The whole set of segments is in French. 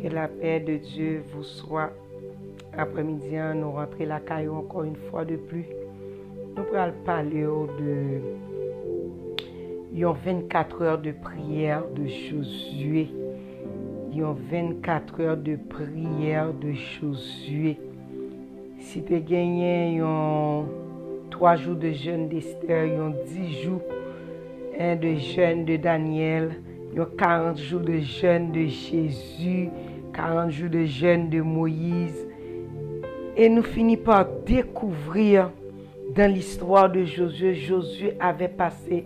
Que la paix de Dieu vous soit. Après-midi, nous rentrons la caillou encore une fois de plus. Nous allons parler de 24 heures de prière de Josué. 24 heures de prière de Josué. Si tu as gagné 3 jours de jeûne d'Esther, 10 jours de jeûne de Daniel, 40 jours de jeûne de Jésus, 40 jours de jeûne de Moïse. Et nous finissons par découvrir dans l'histoire de Josué, Josué avait passé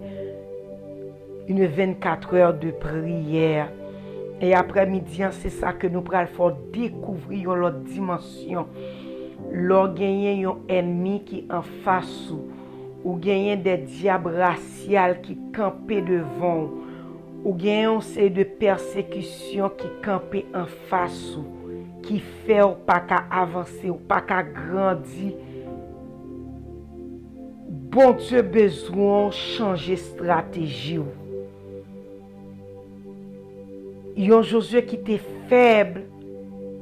une 24 heures de prière. Et après-midi, c'est ça que nous allons découvrir l'autre dimension. Lors gagner un ennemi qui en face ou gagner des diables raciales qui campaient devant ou gagner un série de persécutions qui campaient en face qui fait ou pas qu'à avancer ou pas qu'à grandir. Bon Dieu besoin changer stratégie. Il y a un Josué qui était faible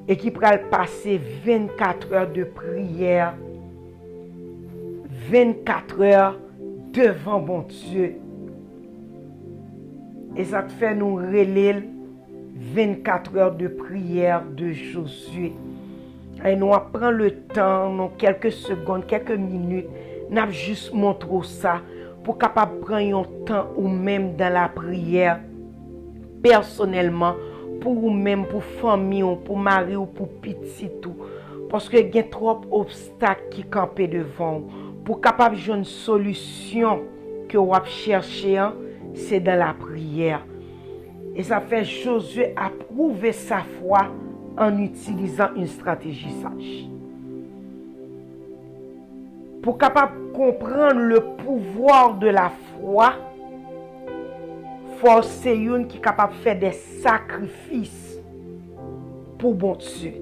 et qui pourrait passer 24 heures de prière, 24 heures devant bon Dieu. Et ça te fait nous relayer 24 heures de prière de Josué. Et nous prenons le temps, quelques secondes, quelques minutes, nous juste montré ça pour capable prendre un temps ou même dans la prière personnellement pour vous-même, pour famille, pour mari ou pour petit tout. Parce que il y a trop d'obstacles qui campent devant. Pour capable de une solution que vous cherchez, c'est dans la prière. Et ça fait Josué a prouvé sa foi en utilisant une stratégie sage. Pour capable de comprendre le pouvoir de la foi, c'est une qui est capable de faire des sacrifices pour bon Dieu.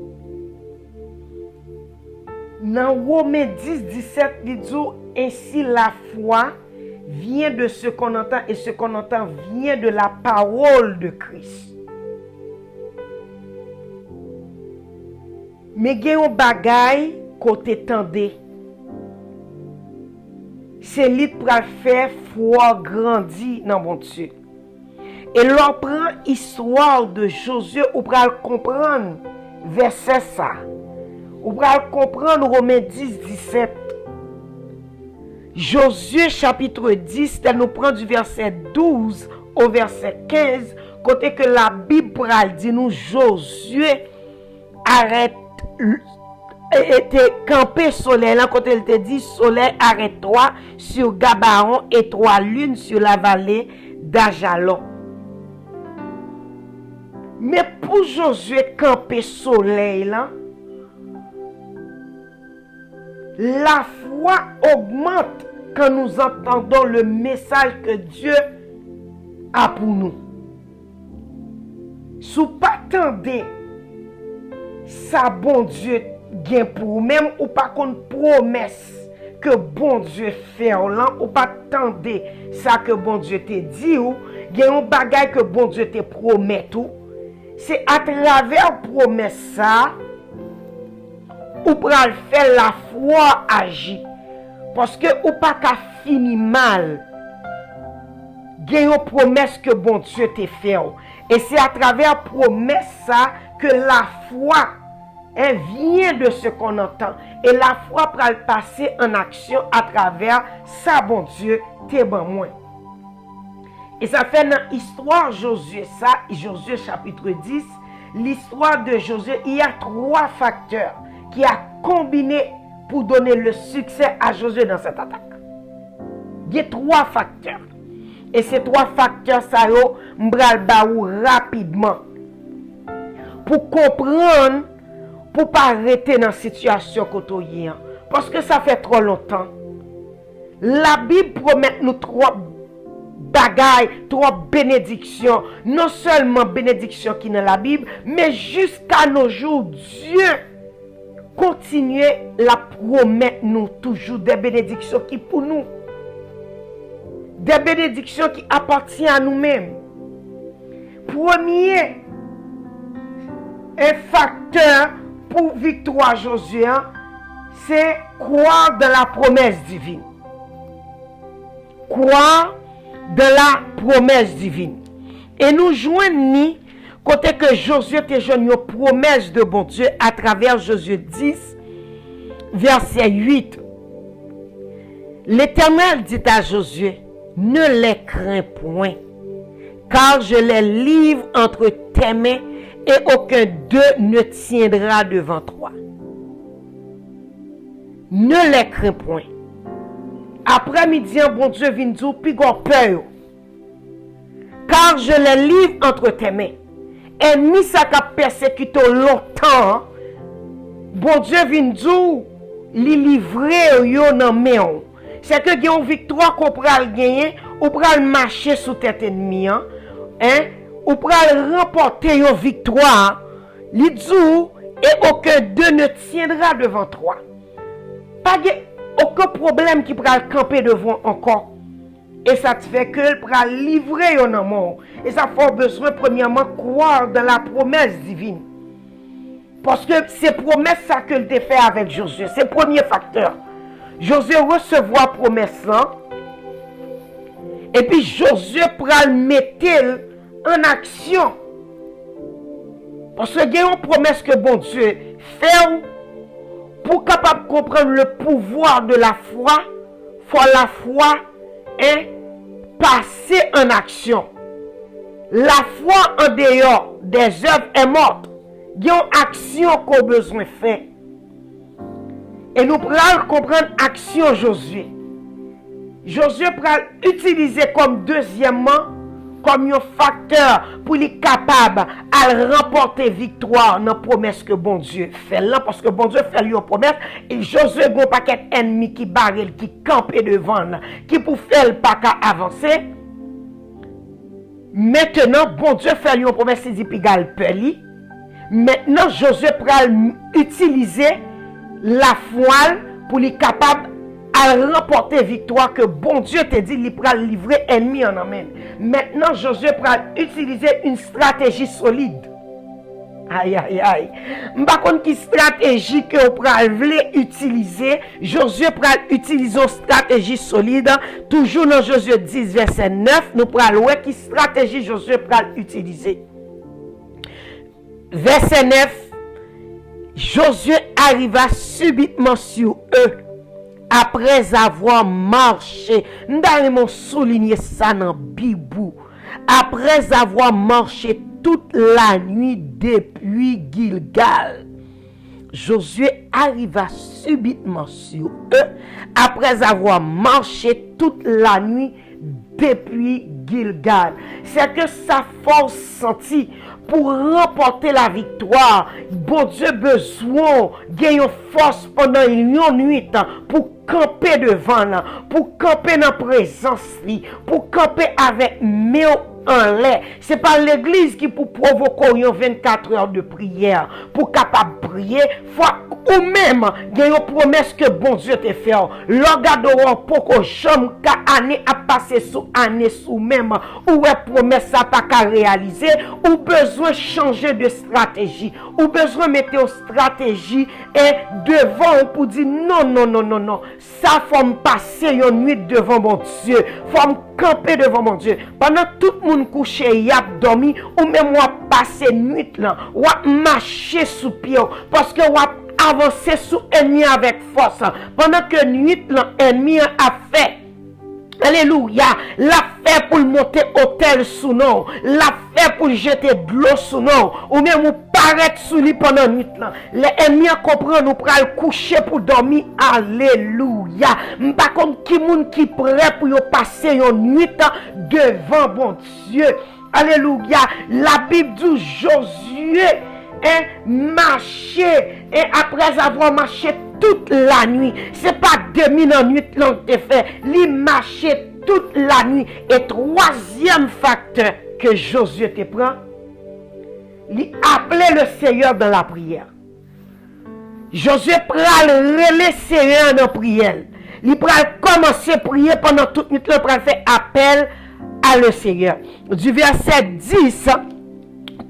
Dans Romains 10, 17, il dit ainsi la foi vient de ce qu'on entend et ce qu'on entend vient de la parole de Christ. Mais il y a un bagay côté tendé. C'est lui pour faire foi grandir dans mon Dieu. Et l'on prend l'histoire de Josué, ou pour comprendre verset ça. Ou pour comprendre Romains 10, 17. Josué chapitre 10, elle nous prend du verset 12 au verset 15, côté que la Bible dit nous Josué arrête, était campé soleil, là côté elle te dit soleil arrête-toi sur Gabaon et 3 lunes sur la vallée d'Ajalon. Mais pour Josué camper soleil là, la foi augmente quand nous entendons le message que Dieu a pour nous. Si vous pas attendez ça bon Dieu gain pour même ou pas qu'on promesse que bon Dieu fait là ou pas attendez ça que bon Dieu te dit ou gain un bagage que bon Dieu te promet tout. C'est à travers promesse ça ou pour faire la foi agir. Parce que ou pas qu'à finir mal. Il y a une promesse que bon Dieu t'a fait. Et c'est à travers promesse ça que la foi vient de ce qu'on entend. Et la foi peut passer en action à travers ça bon Dieu t'a ban moi. Et ça fait dans l'histoire Josué, ça, Josué chapitre 10, l'histoire de Josué, il y a 3 facteurs qui a combiné pour donner le succès à Josué dans cette attaque. Il y a 3 facteurs. Et ces 3 facteurs, ça y est, m'bral baou rapidement. Pour comprendre, pour pas arrêter dans la situation qu'on est. Parce que ça fait trop longtemps. La Bible promet nous 3 bagailles, 3 bénédictions. Non seulement bénédictions qui dans la Bible, mais jusqu'à nos jours, Dieu continue la promettre nous toujours des bénédictions qui pour nous. Des bénédictions qui appartiennent à nous-mêmes. Premier, un facteur pour victoire Josué, c'est croire dans la promesse divine. Croire dans la promesse divine. Et nous joignons côté que Josué te joint une promesse de bon Dieu à travers Josué 10, verset 8. L'Éternel dit à Josué, ne les crains point, car je les livre entre tes mains et aucun d'eux ne tiendra devant toi. Ne les crains point. Après-midi, bon Dieu vient dire, puis gon peur. Car je les livre entre tes mains. Ennemi ça qu'a persécuté longtemps. Bon Dieu vient dire, li livrer yo nan main. C'est que gen une victoire qu'on pral gagner, ou pral marcher sous tête ennemi, hein? Ou pral remporter une victoire. Li dit, et aucun d'eux ne tiendra devant toi. Pas aucun problème qui pral camper devant encore. Et ça te fait que le pral livrer yon amour. Et ça fait besoin premièrement croire dans la promesse divine. Parce que c'est promesse ça que te fait avec Josué. C'est le premier facteur. Josué recevoir promesse là. Et puis Josué pral mettre en action. Parce que il y a une promesse que bon Dieu fait. Pour capable comprendre le pouvoir de la foi, faut la foi passer en action. La foi en dehors des œuvres est morte. Il y a une action qu'on a besoin de faire. Et nous pourrons comprendre l'action Josué. Josué pourra utiliser comme deuxièmement comme un facteur pour les capable à remporter victoire dans la promesse que bon Dieu fait là, parce que bon Dieu fait lui une promesse et Josué a un paquet d'ennemis qui barrent, qui campent devant, qui pour faire le pas qu'à avancer. Maintenant, bon Dieu fait lui une promesse, il dit pigal peli. Maintenant, Josué pourra utiliser la foi pour les capable à remporter victoire que bon Dieu te dit, il pourra livrer ennemi en amène. Maintenant, Josué pourra utiliser une stratégie solide. Aïe, aïe, aïe. Par contre, qui stratégie que vous pourrez utiliser, Josué pourra utiliser une stratégie solide. Toujours dans Josué 10, verset 9, nous pourrons voir qui stratégie Josué pourra utiliser. Verset 9, Josué arriva subitement sur eux. Après avoir marché, nous allons souligner ça dans la Bible. Après avoir marché toute la nuit depuis Gilgal, Josué arriva subitement sur eux. Après avoir marché toute la nuit depuis Gilgal. C'est que sa force sentie pour remporter la victoire. Bon Dieu besoin de force pendant une nuit pour camper devant, pour camper dans la présence, pour camper avec main en l'air. C'est pas l'église qui pour provoquer 24 heures de prière pour capable prier. Faut ou même il y a une promesse que bon Dieu te fait. L'orgadoront pour que chambre année a passé sous année sous même ou est promesse ça pas qu'à réaliser ou besoin changer de stratégie ou besoin mettre une stratégie et devant pour dire non ça faut me passer une nuit devant mon Dieu, faut me camper devant mon Dieu pendant tout le monde couché y a dormi ou même moi passer nuit là ou marcher sous pied parce que ou avancer sous ennemi avec force pendant que nuit l'ennemi a fait. Alléluia, la fait pour monter hôtel sous nous, la fait pour jeter de l'eau sous nous, ou même ou paraître sous lui pendant nuit là. Les ennemis comprennent nous pral coucher pour dormir. Alléluia. Par contre qui moun qui prêt pour passer une nuit devant bon Dieu. Alléluia. La Bible dit Josué marché et après avoir marché toute la nuit, c'est pas 2000 nuit l'on te fait, il marché toute la nuit. Et troisième facteur que Josué te prend, il appelait le Seigneur dans la prière. Josué prend le Seigneur dans la prière. Il prend commencer à prier pendant toute nuit, il prend faire appel à le Seigneur. Du verset 10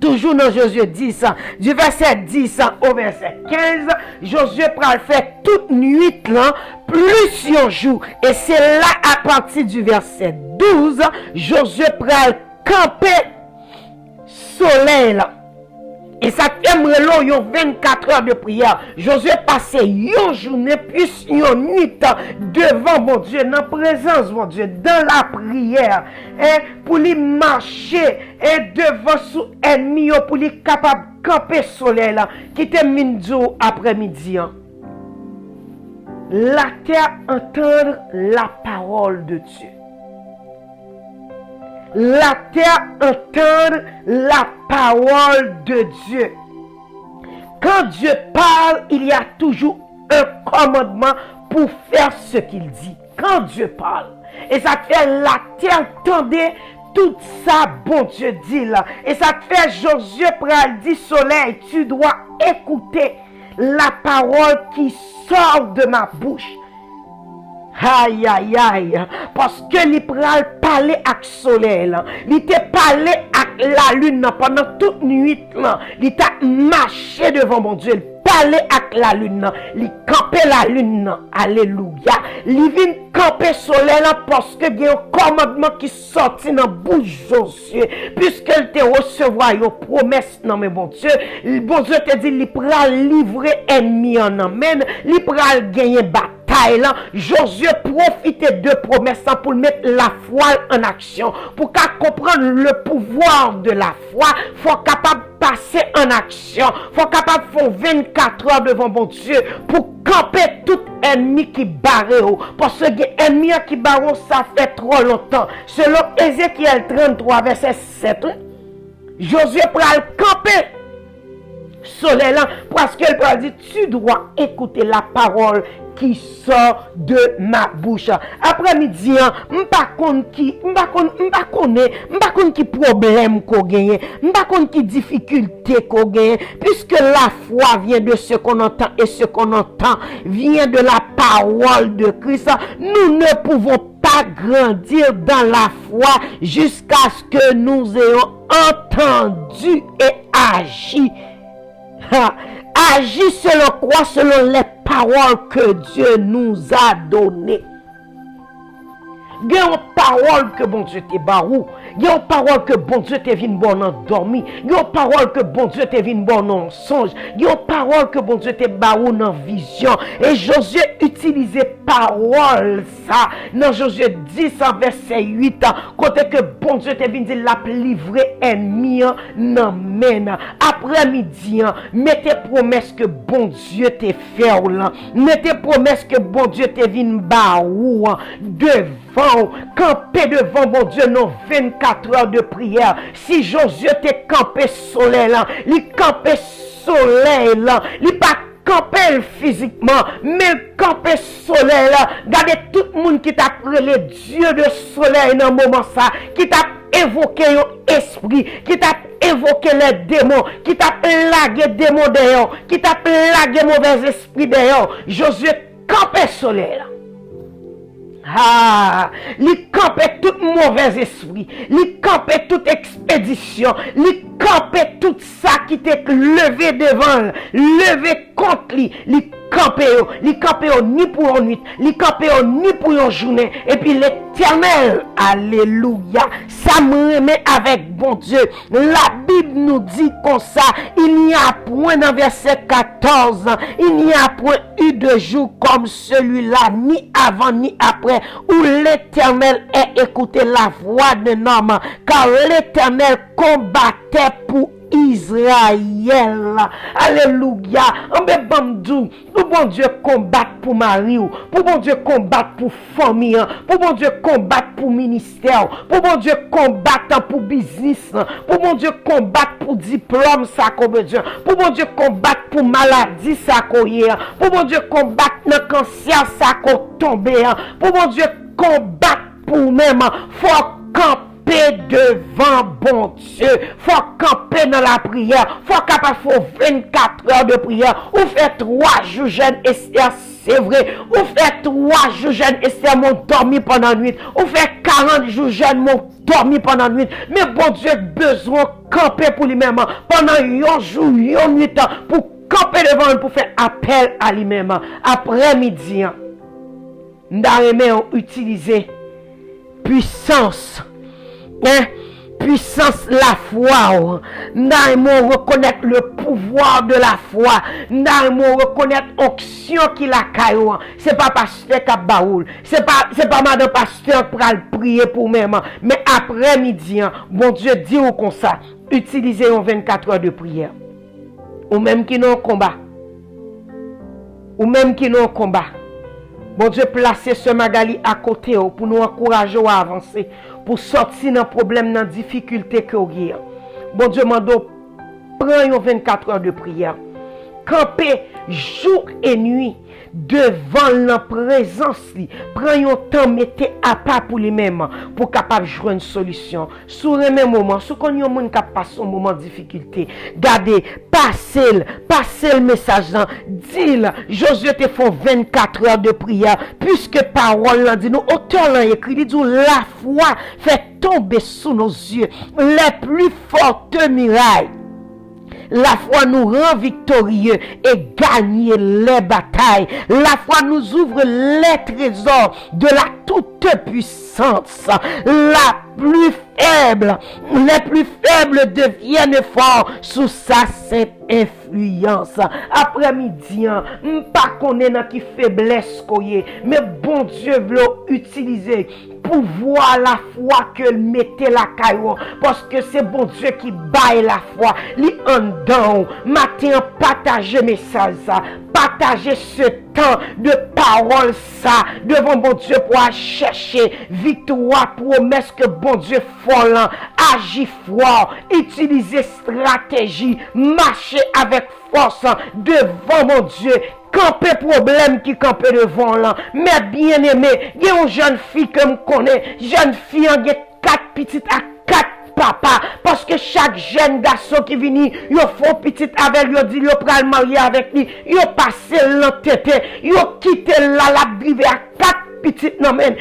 toujours dans Josué 10, du verset 10 au verset 15, Josué pral fait toute nuit là, plus un jour. Et c'est là, à partir du verset 12, Josué pral camper soleil là. Et ça t'aimerait long, yon 24 heures de prière. Josué passé une journée plus une nuit devant mon Dieu, dans la présence mon Dieu, dans la prière, et pour lui marcher et devant sous ennemi, pour lui capable de camper soleil là, qui te minjo après-midi. La terre entendre la parole de Dieu. La terre entend la parole de Dieu. Quand Dieu parle, il y a toujours un commandement pour faire ce qu'il dit. Quand Dieu parle. Et ça fait la terre entendait tout ça, bon Dieu dit là. Et ça fait Josué pral dit soleil, tu dois écouter la parole qui sort de ma bouche. Aïe, aïe, aïe. Parce que il pral parler avec soleil. Il te parlé avec la lune pendant toute nuit. Il t'a marché devant mon Dieu. Il parlait avec la lune. Il campait la lune. Alléluia. Il vient camper soleil parce que il y a un commandement qui sorti dans la bouche de Josué. Puisqu'il te recevoir une promesse. Non mais bon Dieu. Bon Dieu te dit il pral livrer ennemi en amène. Il pral gagner bataille. Josué profitait de promesses pour mettre la foi en action. Pour qu'à comprendre le pouvoir de la foi, il faut capable de passer en action. Il faut capable de faire 24 heures devant mon Dieu pour camper tout ennemi qui barre. Parce que l'ennemi qui barre, ça fait trop longtemps. Selon Ézéchiel 33, verset 7, Josué pral camper soleil là parce qu'elle pral dire tu dois écouter la parole qui sort de ma bouche. Après-midi, m'pa konn ki problème ko gagne, m'pa konn ki difficulté ko gagne, puisque la foi vient de ce qu'on entend et ce qu'on entend vient de la parole de Christ. Nous ne pouvons pas grandir dans la foi jusqu'à ce que nous ayons entendu et agi. Agis selon quoi? Selon les paroles que Dieu nous a données. Il y a une parole que bon Dieu te barou. Il y a une parole que bon Dieu te vient bon en dormi. Il y a une parole que bon Dieu te vient bon en songe. Il y a une parole que bon Dieu te barou en vision. Et Josué utilisait parole ça. Dans Josué 10 verset 8. Côté que bon Dieu te vient dire la livrer ennemi nan men. Après-midi, mettez promesse que bon Dieu te fait là. Mettez promesse que bon Dieu te vient barou devant. Camper devant mon Dieu non 24 heures de prière. Si Josué te campé soleil là, il campé soleil là, il pas camper physiquement, mais camper soleil là. Regardez tout le monde qui t'a appelé Dieu de soleil dans le moment ça, qui t'a évoqué un esprit, qui t'a évoqué les démons, qui t'a plagué démons dehors, qui t'a plagué mauvais esprit dehors. Josué campé soleil là. Il campait tout mauvais esprit, il campait toute expédition, il campait tout ça qui t'est levé devant, levé contre lui, il campait ni pour une nuit, il campait ni pour une journée, et puis l'Éternel, alléluia, ça me remet avec bon Dieu. La Bible nous dit comme ça, il n'y a point dans verset 14, il n'y a point eu de jour comme celui-là, ni avant ni après, où l'Éternel ait écouté la voix d'un homme, car l'Éternel combattait pour Israël. Alléluia. On peut bamdou, pour bon Dieu combattre pour mari, pour bon Dieu combattre pour famille, pour bon Dieu combattre pour ministère, pour bon Dieu combattre pour business, pour bon Dieu combattre pour diplôme ça qu'on besoin, pour bon Dieu combattre pour maladie ça qu'on y a, pour bon Dieu combattre dans cancer ça qu'on tombe, pour bon Dieu combattre pour même faut camper devant bon Dieu, faut camper dans la prière, faut capable faire 24 heures de prière, ou faire 3 jours jeûne et c'est vrai, ou faire 3 jours jeûne et c'est mon dormi pendant la nuit, ou faire 40 jours jeûne mon dormi pendant la nuit. Mais bon Dieu, besoin camper pour lui-même pendant un jour, une nuit, pour camper devant lui, pour faire appel à lui-même. Après-midi, nous allons utiliser puissance. Puissance la foi. Nous allons reconnaître le pouvoir de la foi. Nous allons reconnaître l'onction qui la caillou. C'est pas pasteur qui a baoul. C'est pas madame pasteur qui va prier pour même. Mais après-midi, bon Dieu dit ou comme ça, utilisez 24 heures de prière. Ou même qui n'ont combat. Ou même qui n'ont combat. Bon Dieu, placez ce Magali à côté pour nous encourager à avancer, pour sortir dans problème, dans difficulté que vous avez. Bon Dieu, mando, prends 24 heures de prière. Campez jour et nuit devant la présence. Prends un temps, mettez à part pour lui-même, pour capable jouer une solution. Sur le même moment, si vous avez un monde qui passe un moment de difficulté, gardez, passez le message, dis-le, Josué te font 24 heures de prière, puisque parole dit nous, auteur l'a écrit, il dit la foi fait tomber sous nos yeux les plus fortes murailles. La foi nous rend victorieux et gagne les batailles. La foi nous ouvre les trésors de la toute-puissance. Les plus faibles deviennent forts sous sa sainte influence. Après-midi, pas connaître qui faiblesse koye, mais bon Dieu veut utiliser pour voir la foi que mettez la caillou, parce que c'est bon Dieu qui baille la foi. Li en dedans, matin partager message ça, partager ce temps de parole ça devant bon Dieu pour chercher victoire, promesse que bon Dieu folle, agit fort, utiliser stratégie, marcher avec force devant mon Dieu. Camper problème qui campe devant là. Mais bien aimé, il y a une jeune fille que je connais, jeune fille en 4 petites à 4 papa, parce que chaque jeune garçon qui vient, il faut petite avec lui, dit il pral marier avec lui, il passé l'entêté, il quitté la drive à 4 petite non mais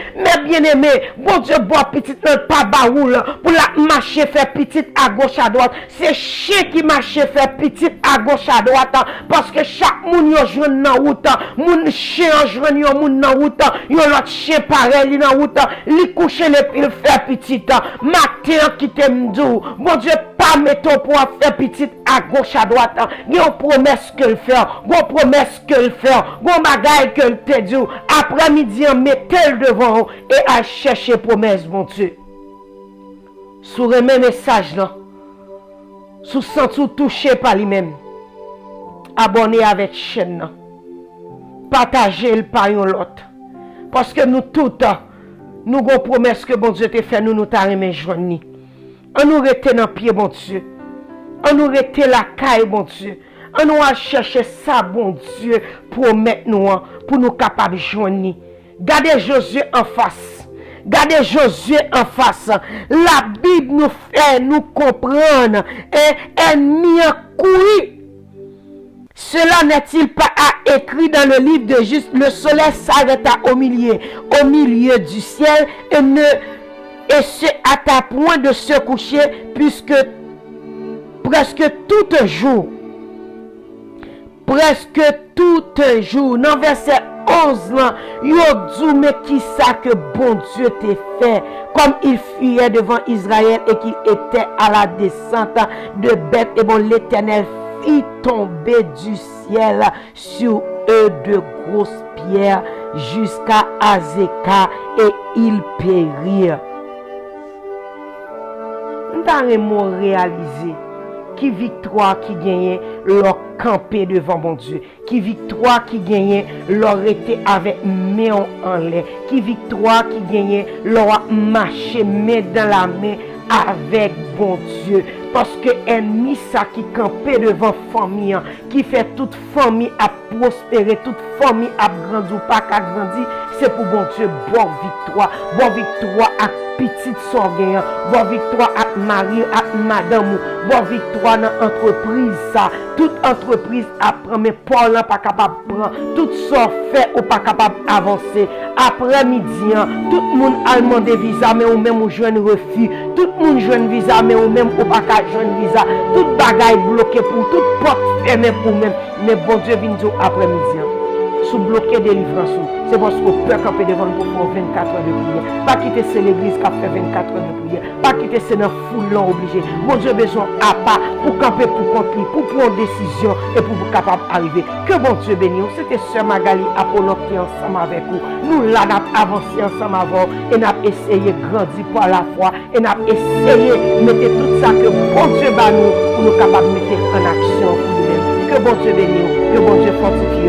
bien aimé, bon Dieu boit petite non pas baoul pour la marcher faire petite à gauche à droite. C'est chien qui marche faire petite à gauche à droite parce que chaque moun yo joine dans route, moun chien joine yo moun dans route, yo l'autre chien pareil dans route, li coucher le pile faire petite. Matin qui t'aime dou, bon Dieu pas mettre pour faire petite à gauche à droite. Yon promesse que le faire, gon promesse que le faire, gon bagaille que le te dit. Après-midi mettez-le devant et à chercher promesse, mon Dieu. Sous le même message là, sous sentir touché par lui-même, abonnez avec chaîne là, partagez le par l'autre, parce que nous tout nous avons promesse que bon Dieu te fait, nous t'arrêter joindre. On nous rete dans pied, bon Dieu. On nous rete la caille, bon Dieu. On nous a cherché ça, bon Dieu, pour mettre nous, pour nous capables de joindre. Gardez Josué en face. Gardez Josué en face. La Bible nous fait nous comprendre. Et ennemi a couru. Cela n'est-il pas écrit dans le livre de Juste? Le soleil s'arrêta au milieu du ciel et c'est à ta point de se coucher, puisque presque tout un jour, dans verset 11 là, yo dit mais qui ça que bon Dieu t'a fait, comme il fuyait devant Israël et qu'il était à la descente de bêtes, et bon l'Éternel fit tomber du ciel sur eux de grosses pierres jusqu'à Azeka et ils périrent. Nous avons réalisé qui victoire qui gagnait leur camper devant mon Dieu, qui victoire qui gagnait leur été avec main en l'air, qui victoire qui gagnait leur marcher main dans la main avec bon Dieu. parce que ennemi ça qui campait devant famille, qui fait toute famille à prospérer, toute famille à grandir ou pas qu'à grandir, c'est pour bon Dieu, bonne victoire à petite sorgueil, bonne victoire à mari, à madame, bonne victoire dans l'entreprise ça. Toute entreprise apprend, mais Paul n'est pas capable de prendre. Tout ça fait ou pas capable d'avancer. Après-midi, tout le monde a demandé visa, mais ou même ou jeune refus. Tout le monde jeune visa, mais ou même ou pas jeune visa. Tout bagaille bloqué pour toute porte fermée pour même. Mais bon Dieu vient dire après-midi. Sous bloqué délivrance, c'est parce que peut camper devant pour faire 24 heures de prière. Pas quitter c'est l'église qui a fait 24 heures de prière. Pas quitter c'est dans foule obligé. Mon Dieu besoin à pas pour camper pour compter, pour prendre décision et pour être capable d'arriver. Que bon Dieu bénisse. C'était Sœur Magali Apollo qui est ensemble avec vous. Nous là nous avons avancé ensemble avant et nous avons essayé de grandir par la foi et nous avons essayé de mettre tout ça que bon Dieu bat nous pour nous capables de mettre en action pour nous-mêmes. Que bon Dieu bénisse, que bon Dieu fortifie.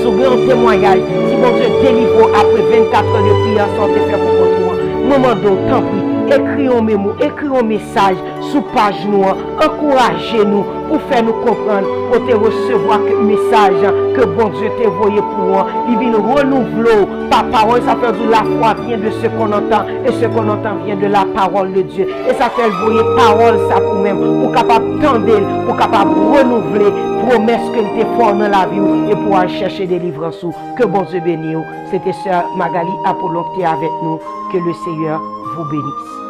Sous grand témoignage, si bon Dieu délivre après 24 heures de prière, sortez faire pour contre moi. Moment d'eau, tant pis, écrivez un mémo, écrivez un message sous page noire, encouragez-nous pour faire nous comprendre, pour te recevoir le message que bon Dieu t'a envoyé pour moi. Il vient renouveler par parole, ça fait de la foi vient de ce qu'on entend, et ce qu'on entend vient de la parole de Dieu. Et ça fait envoyer parole ça pour même, pour capable tendre, pour capable renouveler promesse que t'es fort dans la vie et pour aller chercher délivrance. Que bon Dieu bénisse. C'était Sœur Magali Apollon qui est avec nous. Que le Seigneur vous bénisse.